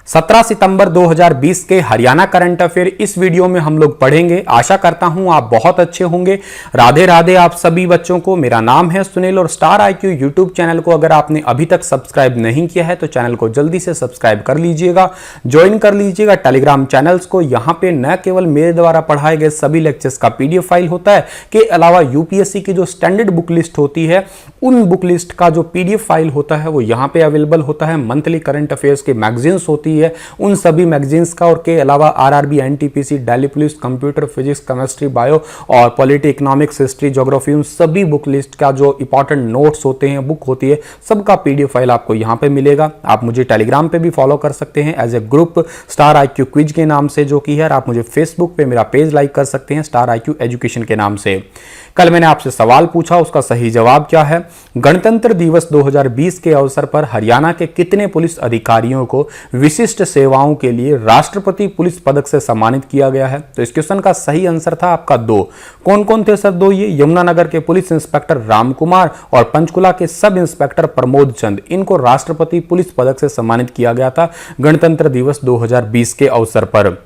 17 सितंबर 2020 के Haryana current affair इस video में हम लोग पढ़ेंगे। आशा करता हूं आप बहुत अच्छे होंगे। राधे राधे आप सभी बच्चों को। मेरा नाम है सुनील और स्टार आईक्यू यूट्यूब चैनल को अगर आपने अभी तक सब्सक्राइब नहीं किया है तो चैनल को जल्दी से सब्सक्राइब कर लीजिएगा, ज्वाइन कर लीजिएगा टेलीग्राम चैनल्स को। यहां पे न केवल मेरे द्वारा पढ़ाए गए सभी लेक्चर्स का पीडीएफ फाइल होता है, के अलावा यूपीएससी की जो स्टैंडर्ड बुक लिस्ट होती है उन बुक लिस्ट का जो पीडीएफ फाइल होता है वो यहाँ पे अवेलेबल होता है। मंथली करंट अफेयर्स की मैगजीन्स होती है, उन सभी मैगजीन्स का, और के अलावा RRB, NTPC, Delhi police, computer, physics, chemistry, bio और पॉलिटी, इकोनॉमिक्स, हिस्ट्री, ज्योग्राफी, उन सभी बुक लिस्ट का जो इंपॉर्टेंट नोट्स होते हैं, बुक होती है, सबका पीडीएफ फाइल आपको यहाँ पे मिलेगा। आप मुझे टेलीग्राम पे भी फॉलो कर सकते हैं as a group star IQ quiz के नाम से जो कि है। आप मुझे फेसबुक पे मेरा पेज लाइक कर सकते हैं स्टार आईक्यू एजुकेशन के नाम से। कल मैंने आपसे सवाल पूछा, उसका सही जवाब क्या है? गणतंत्र दिवस 2020 के अवसर पर हरियाणा के कितने पुलिस अधिकारियों को विशिष्ट सेवाओं के लिए राष्ट्रपति पुलिस पदक से सम्मानित किया गया है? तो इस क्वेश्चन का सही आंसर था आपका 2। कौन कौन थे सर 2? ये यमुनानगर के पुलिस इंस्पेक्टर रामकुमार और पंचकुला के सब इंस्पेक्टर प्रमोद चंद, इनको राष्ट्रपति पुलिस पदक से सम्मानित किया गया था गणतंत्र दिवस 2020 के अवसर पर।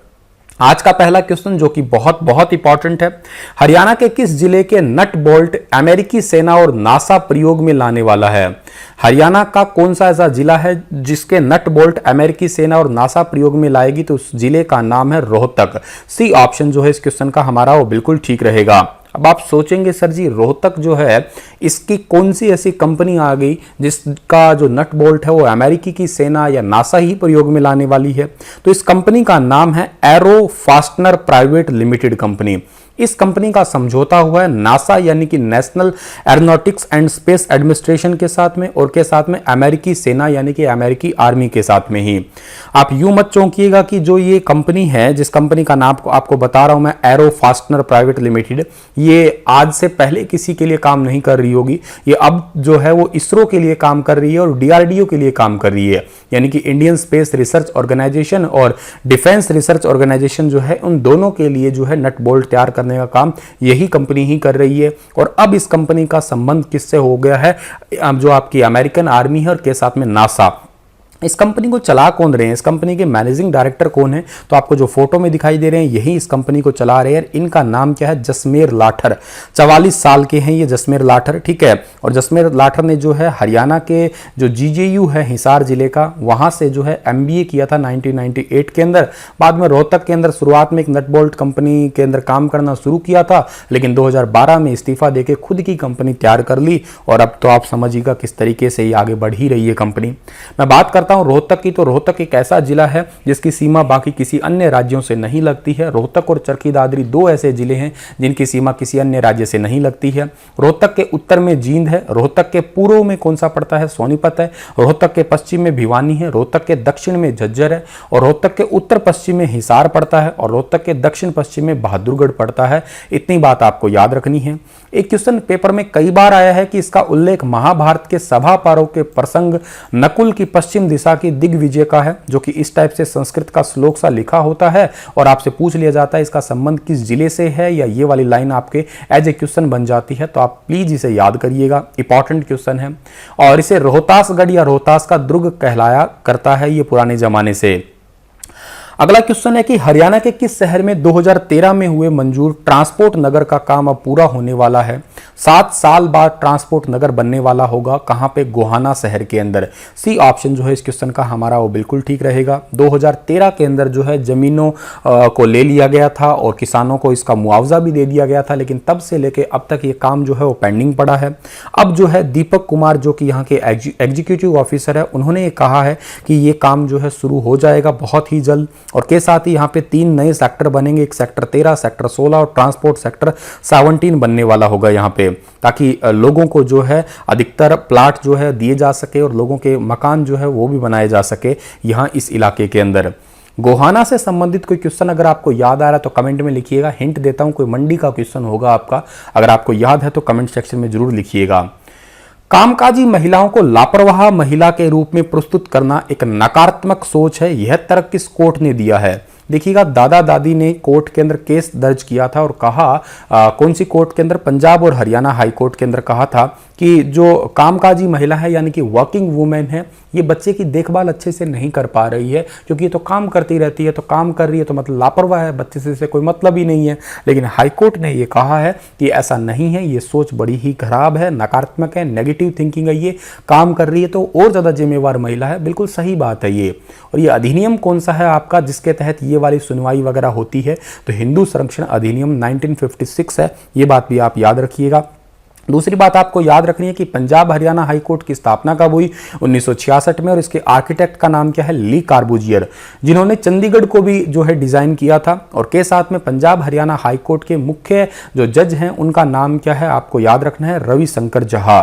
आज का पहला क्वेश्चन जो कि बहुत बहुत इंपॉर्टेंट है, हरियाणा के किस जिले के नट बोल्ट अमेरिकी सेना और नासा प्रयोग में लाने वाला है? हरियाणा का कौन सा ऐसा जिला है जिसके नट बोल्ट अमेरिकी सेना और नासा प्रयोग में लाएगी? तो उस जिले का नाम है रोहतक। सी ऑप्शन जो है इस क्वेश्चन का हमारा वो बिल्कुल ठीक रहेगा। अब आप सोचेंगे सर जी रोहतक जो है इसकी कौन सी ऐसी कंपनी आ गई जिसका जो नट बोल्ट है वो अमेरिकी की सेना या नासा ही प्रयोग में लाने वाली है? तो इस कंपनी का नाम है arrow fastener private limited company. इस कंपनी का समझौता हुआ है नासा यानी कि national aeronautics and space administration के साथ में, और के साथ में अमेरिकी सेना यानी कि अमेरिकी आर्मी के साथ में ही। आप यूं मत चौंकिएगा कि जो ये कंपनी है, जिस कंपनी का नाम आपको बता रहा हूं मैं, एरो फास्टनर प्राइवेट लिमिटेड, ये आज से पहले किसी के लिए काम नहीं कर रही होगी। ये अब जो है वो इसरो के लिए काम कर रही है और डीआरडीओ के लिए काम कर रही है, यानी कि इंडियन स्पेस रिसर्च ऑर्गेनाइजेशन और डिफेंस रिसर्च ऑर्गेनाइजेशन जो है उन दोनों के लिए जो है नट बोल्ट तैयार करने का काम यही कंपनी ही कर रही है। और अब इस कंपनी का संबंध किससे हो गया है? जो आपकी अमेरिकन आर्मी है और के साथ में नासा। इस कंपनी को चला कौन रहे हैं? इस कंपनी के मैनेजिंग डायरेक्टर कौन है? तो आपको जो फोटो में दिखाई दे रहे हैं यही इस कंपनी को चला रहे हैं। इनका नाम क्या है? जसमेर लाठर। 44 साल के हैं ये जसमेर लाठर, ठीक है। और जसमेर लाठर ने जो है हरियाणा के जो जीजेयू है हिसार जिले का, वहां से जो है एमबीए किया था 1998 के अंदर। बाद में रोहतक के अंदर शुरुआत में एक नट बोल्ट कंपनी के अंदर काम करना शुरू किया था, लेकिन 2012 में इस्तीफा देके खुद की कंपनी तैयार कर ली। और अब तो आप समझिएगा किस तरीके से ये आगे बढ़ ही रही है कंपनी। मैं बात करता हूं रोहतक की, तो रोहतक एक ऐसा जिला है जिसकी सीमा बाकी किसी अन्य राज्यों से नहीं लगती है। रोहतक और चरखी दादरी दो ऐसे जिले हैं जिनकी सीमा किसी अन्य राज्य से नहीं लगती है। रोहतक के उत्तर में जींद है, रोहतक के पूर्व में कौन सा पड़ता है? सोनीपत है। रोहतक के पश्चिम में भिवानी है, रोहतक के दक्षिण में झज्जर है, और रोहतक के उत्तर पश्चिम में हिसार पड़ता है, और रोहतक के दक्षिण पश्चिम में बहादुरगढ़ पड़ता है। इतनी बात आपको याद रखनी है। एक क्वेश्चन पेपर में कई बार आया है कि इसका उल्लेख महाभारत के सभा पर्व के प्रसंग नकुल की पश्चिम दिशा की दिग्विजय का है, जो कि इस टाइप से संस्कृत का श्लोक सा लिखा होता है और आपसे पूछ लिया जाता है इसका संबंध किस जिले से है, या ये वाली लाइन आपके एज ए क्वेश्चन बन जाती है। तो आप प्लीज इसे याद करिएगा, इंपॉर्टेंट क्वेश्चन है। और इसे रोहतासगढ़ या रोहतास का दुर्ग कहलाया करता है ये पुराने जमाने से। अगला क्वेश्चन है कि हरियाणा के किस शहर में 2013 में हुए मंजूर ट्रांसपोर्ट नगर का काम अब पूरा होने वाला है? 7 साल बाद ट्रांसपोर्ट नगर बनने वाला होगा। कहां पे? गोहाना शहर के अंदर। सी ऑप्शन जो है इस क्वेश्चन का हमारा वो बिल्कुल ठीक रहेगा। 2013 के अंदर जो है जमीनों को ले लिया गया था और किसानों को इसका मुआवजा भी दे दिया गया था, लेकिन तब से लेके अब तक ये काम जो है वो पेंडिंग पड़ा है। अब जो है दीपक कुमार जो कि यहाँ के एग्जीक्यूटिव ऑफिसर है, उन्होंने ये कहा है कि ये काम जो है शुरू हो जाएगा बहुत ही जल्द। और के साथ ही यहाँ पे 3 नए सेक्टर बनेंगे, एक सेक्टर 13, सेक्टर 16 और ट्रांसपोर्ट सेक्टर 17 बनने वाला होगा यहाँ पे, ताकि लोगों को जो है अधिकतर प्लाट जो है दिए जा सके और लोगों के मकान जो है वो भी बनाए जा सके यहाँ इस इलाके के अंदर। गोहाना से संबंधित कोई क्वेश्चन अगर आपको याद आ रहा है तो कमेंट में लिखिएगा। हिंट देता हूं, कोई मंडी का क्वेश्चन होगा आपका, अगर आपको याद है तो कमेंट सेक्शन में जरूर लिखिएगा। कामकाजी महिलाओं को लापरवाह महिला के रूप में प्रस्तुत करना एक नकारात्मक सोच है, यह तर्क किस कोर्ट ने दिया है? देखिएगा, दादा दादी ने कोर्ट के अंदर केस दर्ज किया था और कहा, कौन सी कोर्ट के अंदर? पंजाब और हरियाणा हाई कोर्ट के अंदर कहा था कि जो कामकाजी महिला है यानी कि वर्किंग वुमेन है, ये बच्चे की देखभाल अच्छे से नहीं कर पा रही है, क्योंकि ये तो काम करती रहती है, तो काम कर रही है तो मतलब लापरवाह है, बच्चे से कोई मतलब ही नहीं है। लेकिन हाईकोर्ट ने ये कहा है कि ऐसा नहीं है, ये सोच बड़ी ही खराब है, नकारात्मक है, नेगेटिव थिंकिंग है, ये काम कर रही है तो और ज़्यादा जिम्मेवार महिला है। बिल्कुल सही बात है ये। और ये अधिनियम कौन सा है आपका जिसके तहत ये वाली सुनवाई वगैरह होती है? तो हिंदू संरक्षण अधिनियम 1956 है, ये बात भी आप याद रखिएगा। दूसरी बात आपको याद रखनी है कि पंजाब हरियाणा हाई कोर्ट की स्थापना कब हुई? 1966 में। और इसके आर्किटेक्ट का नाम क्या है? ली कार्बूजियर, जिन्होंने चंडीगढ़ को भी जो है डिजाइन किया था। और के साथ में पंजाब हरियाणा हाई कोर्ट के मुख्य जो जज हैं उनका नाम क्या है आपको याद रखना है? रविशंकर जहा।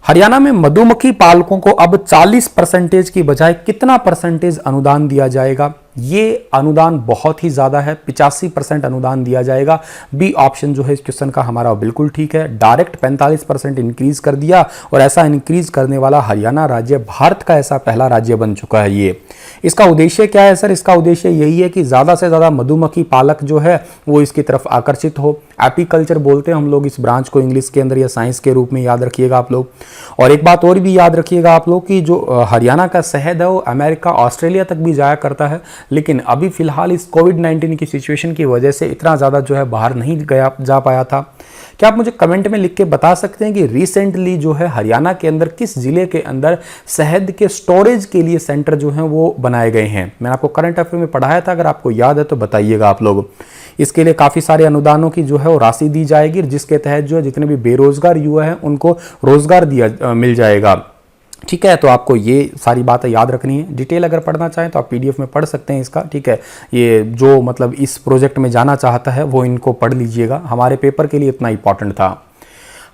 हरियाणा में मधुमक्खी पालकों को अब 40% की बजाय कितना परसेंटेज अनुदान दिया जाएगा? ये अनुदान बहुत ही ज़्यादा है, 85% अनुदान दिया जाएगा। बी ऑप्शन जो है इस क्वेश्चन का हमारा बिल्कुल ठीक है। डायरेक्ट 45% इंक्रीज कर दिया, और ऐसा इंक्रीज करने वाला हरियाणा राज्य भारत का ऐसा पहला राज्य बन चुका है ये। इसका उद्देश्य क्या है सर? इसका उद्देश्य यही है कि ज़्यादा से ज़्यादा मधुमक्खी पालक जो है वो इसकी तरफ आकर्षित हो। एपीकल्चर बोलते हैं हम लोग इस ब्रांच को इंग्लिश के अंदर या साइंस के रूप में, याद रखिएगा आप लोग। और एक बात और भी याद रखिएगा आप लोग कि जो हरियाणा का शहद है वो अमेरिका, ऑस्ट्रेलिया तक भी जाया करता है, लेकिन अभी फिलहाल इस कोविड-19 की सिचुएशन की वजह से इतना ज़्यादा जो है बाहर नहीं जा पाया था। क्या आप मुझे कमेंट में लिख के बता सकते हैं कि रिसेंटली जो है हरियाणा के अंदर किस जिले के अंदर शहद के स्टोरेज के लिए सेंटर जो है वो बनाए गए हैं? मैंने आपको करंट अफेयर में पढ़ाया था, अगर आपको याद है तो बताइएगा आप लोग। इसके लिए काफ़ी सारे अनुदानों की जो है वो राशि दी जाएगी, जिसके तहत जो है जितने भी बेरोजगार युवा हैं उनको रोजगार मिल जाएगा। ठीक है, तो आपको ये सारी बातें याद रखनी है। डिटेल अगर पढ़ना चाहें तो आप पीडीएफ में पढ़ सकते हैं इसका। ठीक है, ये जो मतलब इस प्रोजेक्ट में जाना चाहता है वो इनको पढ़ लीजिएगा, हमारे पेपर के लिए इतना इंपॉर्टेंट था।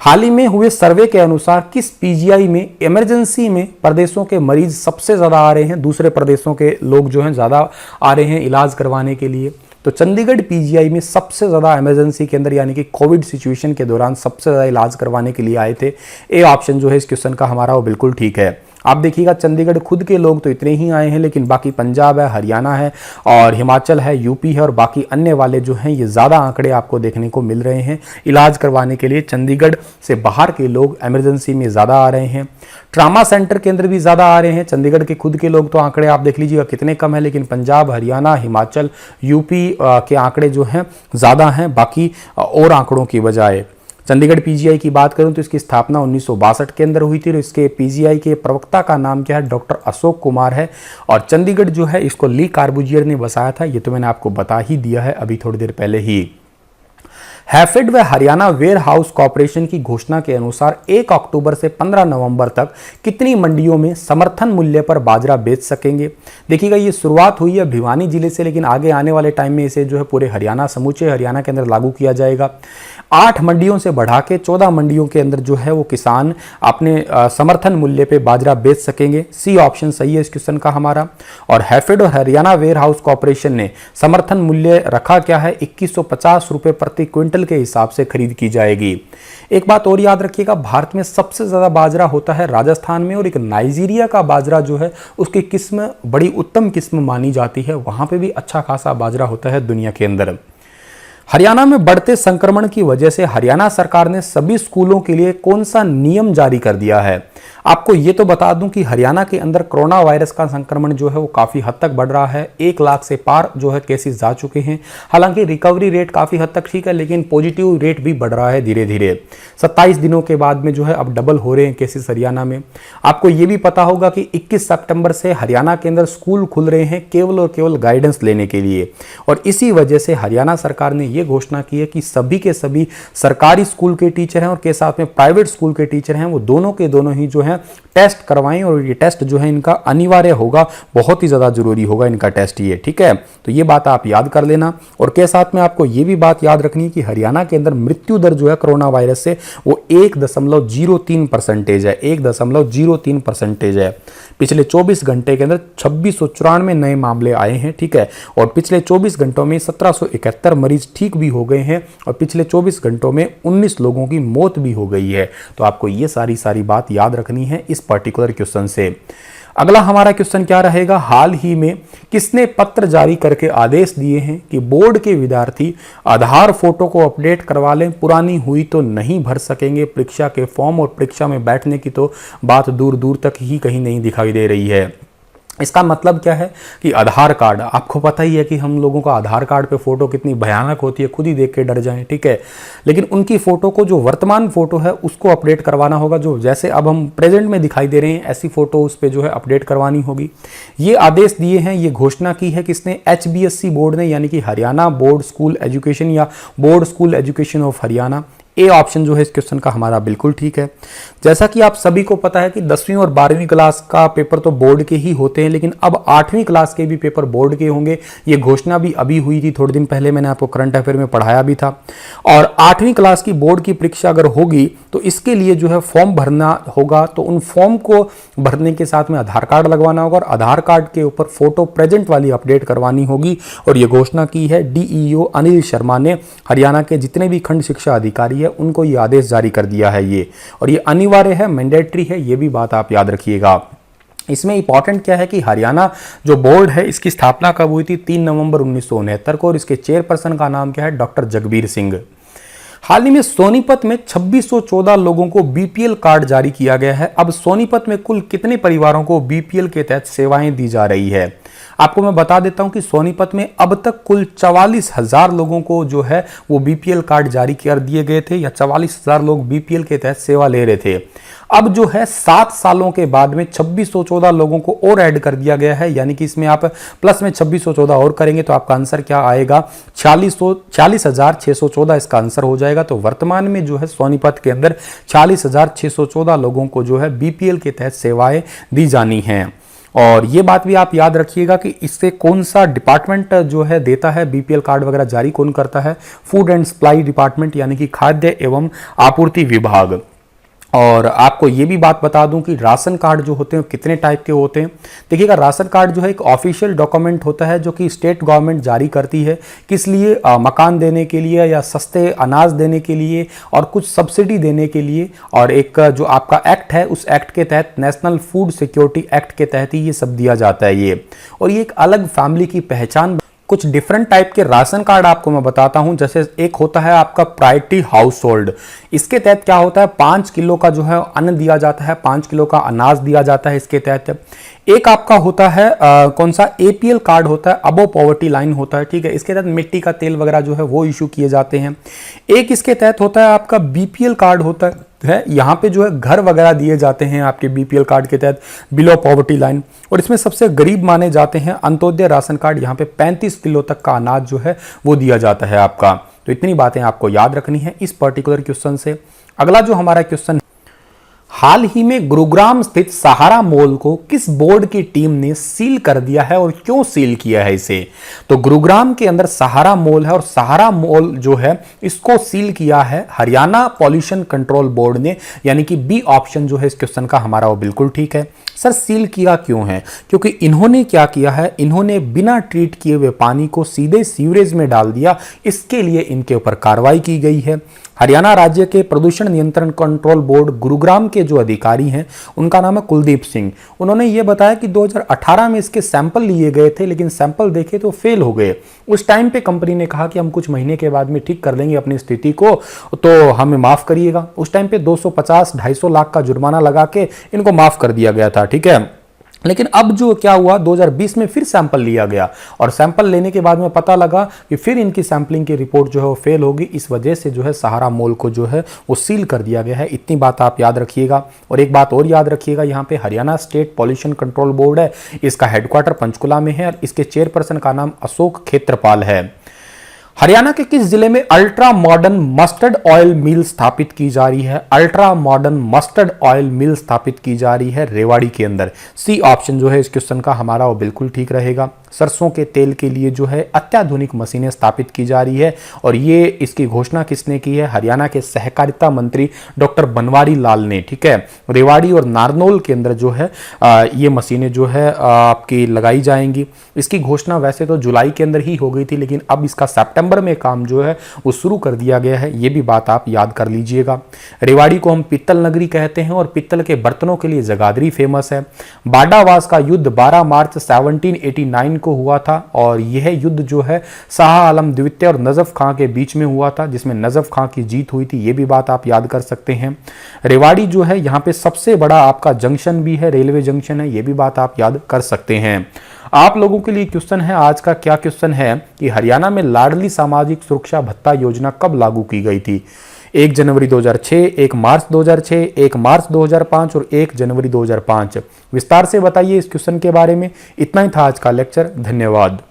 हाल ही में हुए सर्वे के अनुसार किस पीजीआई में इमरजेंसी में प्रदेशों के मरीज सबसे ज़्यादा आ रहे हैं? दूसरे प्रदेशों के लोग जो हैं ज़्यादा आ रहे हैं इलाज करवाने के लिए। तो चंडीगढ़ पीजीआई में सबसे ज़्यादा इमरजेंसी के अंदर यानी कि कोविड सिचुएशन के दौरान सबसे ज़्यादा इलाज करवाने के लिए आए थे। ए ऑप्शन जो है इस क्वेश्चन का हमारा वो बिल्कुल ठीक है। आप देखिएगा चंडीगढ़ खुद के लोग तो इतने ही आए हैं, लेकिन बाकी पंजाब है, हरियाणा है और हिमाचल है, यूपी है और बाकी अन्य वाले जो हैं ये ज़्यादा आंकड़े आपको देखने को मिल रहे हैं। इलाज करवाने के लिए चंडीगढ़ से बाहर के लोग इमरजेंसी में ज़्यादा आ रहे हैं। ट्रामा सेंटर के अंदर भी ज़्यादा आ रहे हैं। चंडीगढ़ के खुद के लोग तो आंकड़े आप देख लीजिएगा कितने कम है, लेकिन पंजाब, हरियाणा, हिमाचल, यूपी के आंकड़े जो हैं ज़्यादा हैं बाकी और आंकड़ों की बजाय। चंडीगढ़ पीजीआई की बात करूं तो इसकी स्थापना 1962 के अंदर हुई थी और इसके पीजीआई के प्रवक्ता का नाम क्या है? डॉक्टर अशोक कुमार है। और चंडीगढ़ जो है इसको ली कार्बूजियर ने बसाया था, ये तो मैंने आपको बता ही दिया है अभी थोड़ी देर पहले ही। हैफेड व हरियाणा वेयर हाउस कॉर्पोरेशन की घोषणा के अनुसार 1 अक्टूबर से 15 नवंबर तक कितनी मंडियों में समर्थन मूल्य पर बाजरा बेच सकेंगे? देखिएगा ये शुरुआत हुई है भिवानी जिले से, लेकिन आगे आने वाले टाइम में इसे जो है पूरे हरियाणा, समूचे हरियाणा के अंदर लागू किया जाएगा। 8 मंडियों से बढ़ा के 14 मंडियों के अंदर जो है वो किसान अपने समर्थन मूल्य पे बाजरा बेच सकेंगे। सी ऑप्शन सही है इस क्वेश्चन का हमारा। और हैफेड और हरियाणा वेयर हाउस कॉर्पोरेशन ने समर्थन मूल्य रखा क्या है? 2150 रुपए प्रति क्विंटल के हिसाब से खरीद की जाएगी। एक बात और याद रखिएगा, भारत में सबसे ज्यादा बाजरा होता है राजस्थान में, और एक नाइजीरिया का बाजरा जो है उसकी किस्म बड़ी उत्तम किस्म मानी जाती है, वहां पे भी अच्छा खासा बाजरा होता है दुनिया के अंदर। हरियाणा में बढ़ते संक्रमण की वजह से हरियाणा सरकार ने सभी स्कूलों के लिए कौन सा नियम जारी कर दिया है? आपको ये तो बता दूं कि हरियाणा के अंदर कोरोना वायरस का संक्रमण जो है वो काफ़ी हद तक बढ़ रहा है। 1 लाख से पार जो है केसेस जा चुके हैं। हालांकि रिकवरी रेट काफ़ी हद तक ठीक है, लेकिन पॉजिटिव रेट भी बढ़ रहा है धीरे धीरे। 27 दिनों के बाद में जो है अब डबल हो रहे हैं केसेस हरियाणा में। आपको ये भी पता होगा कि 21 सितंबर से हरियाणा के अंदर स्कूल खुल रहे हैं केवल और केवल गाइडेंस लेने के लिए। और इसी वजह से हरियाणा सरकार ने ये घोषणा की है कि सभी के सभी सरकारी स्कूल के टीचर हैं और के साथ में प्राइवेट स्कूल के टीचर हैं, वो दोनों के दोनों ही जो है टेस्ट करवाएं। और ये टेस्ट जो है इनका अनिवार्य होगा, बहुत ही ज्यादा जरूरी होगा इनका टेस्ट ये। ठीक है, तो ये बात आप याद कर लेना। और के साथ में आपको ये भी बात याद रखनी है कि हरियाणा के अंदर मृत्यु दर जो है कोरोना वायरस से वो 1.03% है। 1.03% है। पिछले 24 घंटे के अंदर 2694 नए मामले आए हैं। ठीक है, और पिछले 24 घंटों में 1771 मरीज ठीक भी हो गए हैं और पिछले 24 घंटों में 19 लोगों की मौत भी हो गई है। तो आपको ये सारी बात याद रखनी है इस पर्टिकुलर क्वेश्चन से। अगला हमारा क्वेश्चन क्या रहेगा, हाल ही में किसने पत्र जारी करके आदेश दिए हैं कि बोर्ड के विद्यार्थी आधार फोटो को अपडेट करवा लें, पुरानी हुई तो नहीं भर सकेंगे परीक्षा के फॉर्म, और परीक्षा में बैठने की तो बात दूर दूर तक ही कहीं नहीं दिखाई दे रही है। इसका मतलब क्या है कि आधार कार्ड, आपको पता ही है कि हम लोगों का आधार कार्ड पे फोटो कितनी भयानक होती है, खुद ही देख के डर जाएं, ठीक है। लेकिन उनकी फोटो को, जो वर्तमान फोटो है उसको अपडेट करवाना होगा, जो जैसे अब हम प्रेजेंट में दिखाई दे रहे हैं ऐसी फोटो उस पर जो है अपडेट करवानी होगी। ये आदेश दिए हैं, ये घोषणा की है किसने, HBSC बोर्ड ने, यानी कि हरियाणा बोर्ड स्कूल एजुकेशन या board school education of Haryana. A option जो है इस क्वेश्चन का हमारा बिल्कुल ठीक है। जैसा कि आप सभी को पता है कि 10वीं और 12वीं क्लास का पेपर तो बोर्ड के ही होते हैं, लेकिन अब 8वीं क्लास के भी पेपर बोर्ड के होंगे। ये घोषणा भी अभी हुई थी, थोड़े दिन पहले मैंने आपको करंट अफेयर में पढ़ाया भी था। और 8वीं क्लास की बोर्ड की परीक्षा अगर होगी तो इसके लिए जो है फॉर्म भरना होगा, तो उन फॉर्म को भरने के साथ में आधार कार्ड लगवाना होगा और आधार कार्ड के ऊपर फोटो प्रेजेंट वाली अपडेट करवानी होगी। और ये घोषणा की है DEO अनिल शर्मा ने। हरियाणा के जितने भी खंड शिक्षा अधिकारी उनको ये आदेश जारी कर दिया है ये, और ये अनिवार्य है, मैंडेटरी है, ये भी बात आप याद रखिएगा। इसमें इंपॉर्टेंट क्या है कि हरियाणा जो बोर्ड है इसकी स्थापना कब हुई थी, 3 नवंबर 1969 को, और इसके चेयरपर्सन का नाम क्या है, डॉक्टर जगबीर सिंह। हाल ही में सोनीपत में 2614 लोगों को BPL कार्ड जारी किया गया है। अब सोनीपत में कुल कितने परिवारों को BPL के तहत सेवाएं दी जा रही है, आपको मैं बता देता हूं कि सोनीपत में अब तक कुल 44,000 लोगों को जो है वो BPL कार्ड जारी कर दिए गए थे, या 44,000 लोग BPL के तहत सेवा ले रहे थे। अब जो है 7 सालों के बाद में 2614 लोगों को और ऐड कर दिया गया है, यानी कि इसमें आप प्लस में 2614 और करेंगे तो आपका आंसर क्या आएगा, 40,614 इसका आंसर हो जाएगा। तो वर्तमान में जो है सोनीपत के अंदर 40,614 लोगों को जो है BPL के तहत सेवाएं दी जानी हैं। और ये बात भी आप याद रखिएगा कि इससे कौन सा डिपार्टमेंट जो है देता है, BPL कार्ड वगैरह जारी कौन करता है, फूड एंड सप्लाई डिपार्टमेंट, यानी कि खाद्य एवं आपूर्ति विभाग। और आपको ये भी बात बता दूं कि राशन कार्ड जो होते हैं कितने टाइप के होते हैं। देखिएगा, राशन कार्ड जो है एक ऑफिशियल डॉक्यूमेंट होता है जो कि स्टेट गवर्नमेंट जारी करती है, किस लिए, मकान देने के लिए या सस्ते अनाज देने के लिए और कुछ सब्सिडी देने के लिए। और एक जो आपका एक्ट है उस एक्ट के तहत, नेशनल फूड सिक्योरिटी एक्ट के तहत ही ये सब दिया जाता है ये। और ये एक अलग फैमिली की पहचान। कुछ डिफरेंट टाइप के राशन कार्ड आपको मैं बताता हूं, जैसे एक होता है आपका प्रायोरिटी हाउस होल्ड। इसके तहत क्या होता है, 5 किलो का जो है अन्न दिया जाता है, 5 किलो का अनाज दिया जाता है इसके तहत। एक आपका होता है कौन सा, APL कार्ड होता है, अबव पॉवर्टी लाइन होता है, ठीक है। इसके तहत मिट्टी का तेल वगैरह जो है वो इशू किए जाते हैं। एक इसके तहत होता है आपका BPL कार्ड होता है, यहाँ पे जो है घर वगैरह दिए जाते हैं आपके BPL कार्ड के तहत, बिलो पॉवर्टी लाइन। और इसमें सबसे गरीब माने जाते हैं अंत्योदय राशन कार्ड, यहाँ पे 35 किलो तक का अनाज जो है वो दिया जाता है आपका। तो इतनी बातें आपको याद रखनी है इस पर्टिकुलर क्वेश्चन से। अगला जो हमारा क्वेश्चन, हाल ही में गुरुग्राम स्थित सहारा मॉल को किस बोर्ड की टीम ने सील कर दिया है और क्यों सील किया है इसे। तो गुरुग्राम के अंदर सहारा मॉल है और सहारा मॉल जो है इसको सील किया है हरियाणा पॉल्यूशन कंट्रोल बोर्ड ने, यानी कि बी ऑप्शन जो है इस क्वेश्चन का हमारा वो बिल्कुल ठीक है। सर सील किया क्यों है, क्योंकि इन्होंने क्या किया है, इन्होंने बिना ट्रीट किए हुए पानी को सीधे सीवरेज में डाल दिया, इसके लिए इनके ऊपर कार्रवाई की गई है। हरियाणा राज्य के प्रदूषण नियंत्रण कंट्रोल बोर्ड गुरुग्राम के जो अधिकारी हैं उनका नाम है कुलदीप सिंह। उन्होंने ये बताया कि 2018 में इसके सैंपल लिए गए थे, लेकिन सैंपल देखे तो फेल हो गए। उस टाइम पे कंपनी ने कहा कि हम कुछ महीने के बाद में ठीक कर लेंगे अपनी स्थिति को, तो हमें माफ करिएगा। उस टाइम पे 250-250 लाख का जुर्माना लगा के इनको माफ कर दिया गया था, ठीक है। लेकिन अब जो क्या हुआ, 2020 में फिर सैंपल लिया गया और सैंपल लेने के बाद में पता लगा कि फिर इनकी सैंपलिंग की रिपोर्ट जो है वो फेल होगी। इस वजह से जो है सहारा मॉल को जो है वो सील कर दिया गया है। इतनी बात आप याद रखिएगा। और एक बात और याद रखिएगा, यहाँ पे Haryana state pollution control board है, इसका हेडक्वार्टर पंचकुला में है और इसके चेयरपर्सन का नाम अशोक खेत्रपाल है। हरियाणा के किस जिले में अल्ट्रा मॉडर्न मस्टर्ड ऑयल मिल स्थापित की जा रही है। अल्ट्रा मॉडर्न मस्टर्ड ऑयल मिल स्थापित की जा रही है रेवाड़ी के अंदर। सी ऑप्शन जो है इस क्वेश्चन का हमारा वो बिल्कुल ठीक रहेगा। सरसों के तेल के लिए जो है अत्याधुनिक मशीनें स्थापित की जा रही है और ये इसकी घोषणा किसने की है, हरियाणा के सहकारिता मंत्री डॉक्टर बनवारी लाल ने, ठीक है। रेवाड़ी और नारनौल के अंदर जो है ये मशीनें जो है आपकी लगाई जाएंगी। इसकी घोषणा वैसे तो जुलाई के अंदर ही हो गई थी, लेकिन अब इसका सितंबर सितंबर में काम जो है वो शुरू कर दिया गया है, ये भी बात आप याद कर लीजिएगा। रेवाड़ी को हम पित्तल नगरी कहते हैं और पित्तल के बर्तनों के लिए जगाधरी फेमस है। बाडावास का युद्ध 12 मार्च 1789 को हुआ था और यह युद्ध जो है शाह आलम द्वितीय और नजफ खां के बीच में हुआ था, जिसमें नजफ खां की जीत हुई थी, ये भी बात आप याद कर सकते हैं। रेवाड़ी जो है यहाँ पे सबसे बड़ा आपका जंक्शन भी है, रेलवे जंक्शन है, ये भी बात आप याद कर सकते हैं। आप लोगों के लिए क्वेश्चन है आज का, क्या क्वेश्चन है कि हरियाणा में लाडली सामाजिक सुरक्षा भत्ता योजना कब लागू की गई थी? 1 जनवरी 2006, 1 मार्च 2006, 1 मार्च 2005 और 1 जनवरी 2005। विस्तार से बताइए इस क्वेश्चन के बारे में। इतना ही था आज का लेक्चर। धन्यवाद।